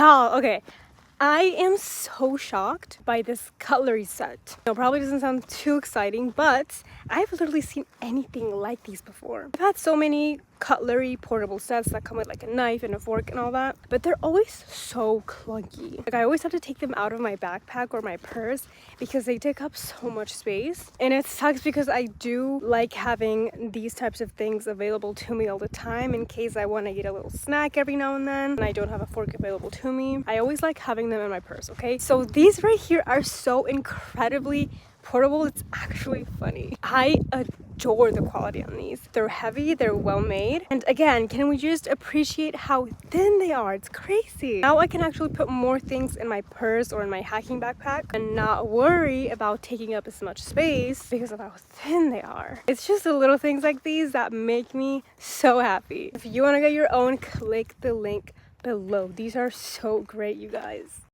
Y'all, okay. I am so shocked by this cutlery set. It probably doesn't sound too exciting, but I've literally seen anything like these before. I've had so many cutlery portable sets that come with like a knife and a fork and all that, but they're always so clunky. Like I always have to take them out of my backpack or my purse because they take up so much space. And it sucks because I do like having these types of things available to me all the time in case I want to eat a little snack every now and then and I don't have a fork available to me. I always like having them in my purse, okay? So these right here are so incredibly portable. It's actually funny. I adore the quality on these. They're heavy, they're well made, and again, can we just appreciate how thin they are? It's crazy. Now I can actually put more things in my purse or in my hiking backpack and not worry about taking up as much space because of how thin they are. It's just the little things like these that make me so happy. If you want to get your own, click the link below. These are so great, you guys.